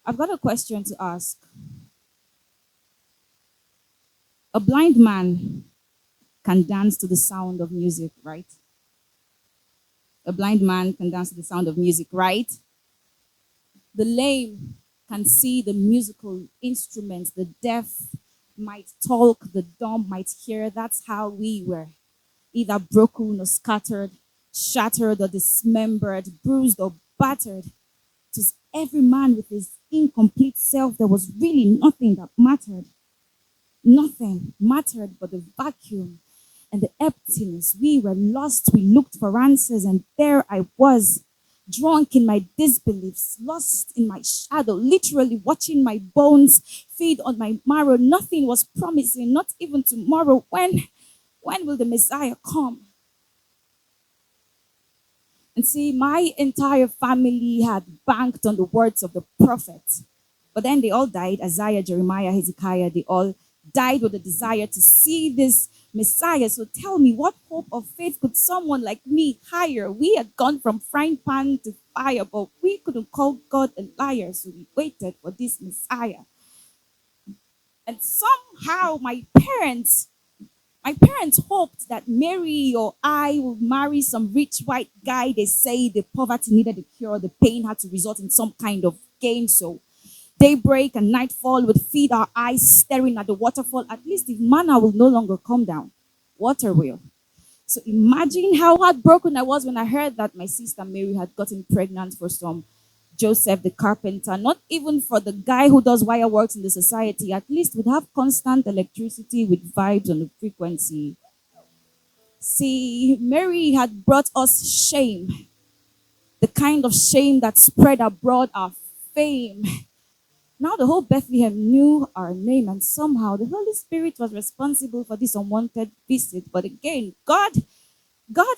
I've got a question to ask. A blind man can dance to the sound of music, right? A blind man can dance to the sound of music, right? The lame can see the musical instruments. The deaf might talk, the dumb might hear. That's how we were, either broken or scattered, shattered or dismembered, bruised or battered. To every man with his incomplete self, there was really nothing that mattered. Nothing mattered but the vacuum and the emptiness. We were lost. We looked for answers, and there I was, drunk in my disbeliefs, lost in my shadow, literally watching my bones feed on my marrow. Nothing was promising, not even tomorrow. When will the Messiah come? And see, my entire family had banked on the words of the prophet. But then they all died. Isaiah, Jeremiah, Hezekiah, they all died with a desire to see this Messiah. So tell me, what hope of faith could someone like me hire? We had gone from frying pan to fire, but we couldn't call God a liar. So we waited for this Messiah. And somehow my parents hoped that Mary or I would marry some rich white guy. They say the poverty needed a cure, the pain had to result in some kind of gain. So daybreak and nightfall would feed our eyes staring at the waterfall. At least if manna will no longer come down, water will. So imagine how heartbroken I was when I heard that my sister Mary had gotten pregnant for some Joseph the carpenter, not even for the guy who does wire works in the society. At least would have constant electricity with vibes on the frequency. See, Mary had brought us shame, the kind of shame that spread abroad our fame. Now the whole Bethlehem knew our name, and somehow the Holy Spirit was responsible for this unwanted visit. But again, God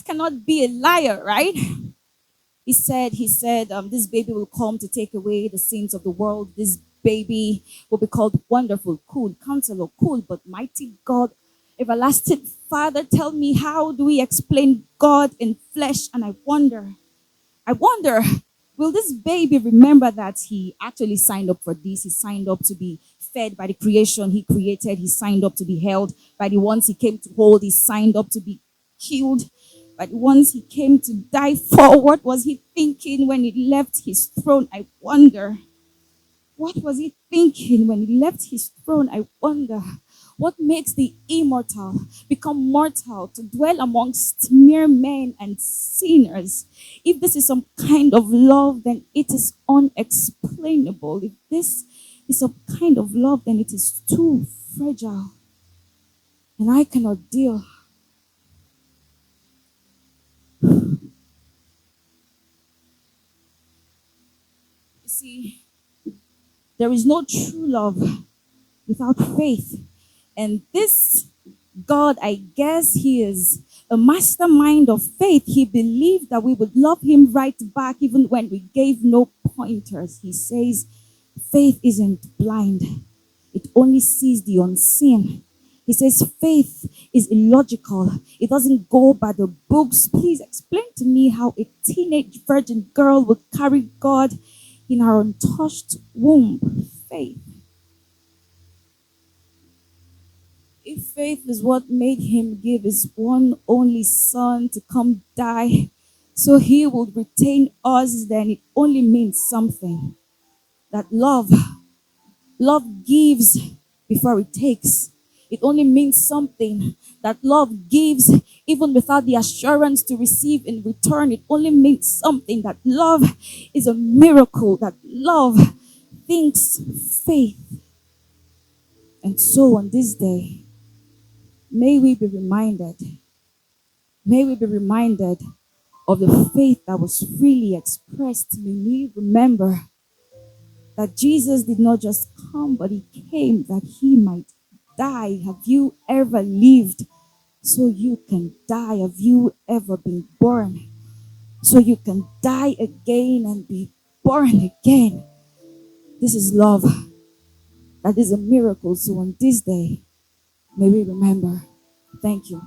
cannot be a liar, right? He said, this baby will come to take away the sins of the world. This baby will be called Wonderful, Cool, Counselor, Cool, but Mighty God, Everlasting Father. Tell me, how do we explain God in flesh? And I wonder, will this baby remember that he actually signed up for this? He signed up to be fed by the creation he created. He signed up to be held by the ones he came to hold. He signed up to be killed by the ones he came to die for. What was he thinking when he left his throne? I wonder. What was he thinking when he left his throne? I wonder. What makes the immortal become mortal to dwell amongst mere men and sinners? If this is some kind of love, then it is unexplainable. If this is some kind of love, then it is too fragile. And I cannot deal. You see, there is no true love without faith. And this God, I guess he is a mastermind of faith. He believed that we would love him right back even when we gave no pointers. He says, faith isn't blind. It only sees the unseen. He says faith is illogical. It doesn't go by the books. Please explain to me how a teenage virgin girl would carry God in her untouched womb. Faith. If faith is what made him give his one only son to come die so he would retain us, then it only means something. That love gives before it takes. It only means something. That love gives even without the assurance to receive in return. It only means something. That love is a miracle. That love thinks faith. And so on this day, may we be reminded of the faith that was freely expressed. May we remember that Jesus did not just come, but he came that he might die. Have you ever lived so you can die? Have you ever been born so you can die again and be born again? This is love. That is a miracle. So on this day, may we remember. Thank you.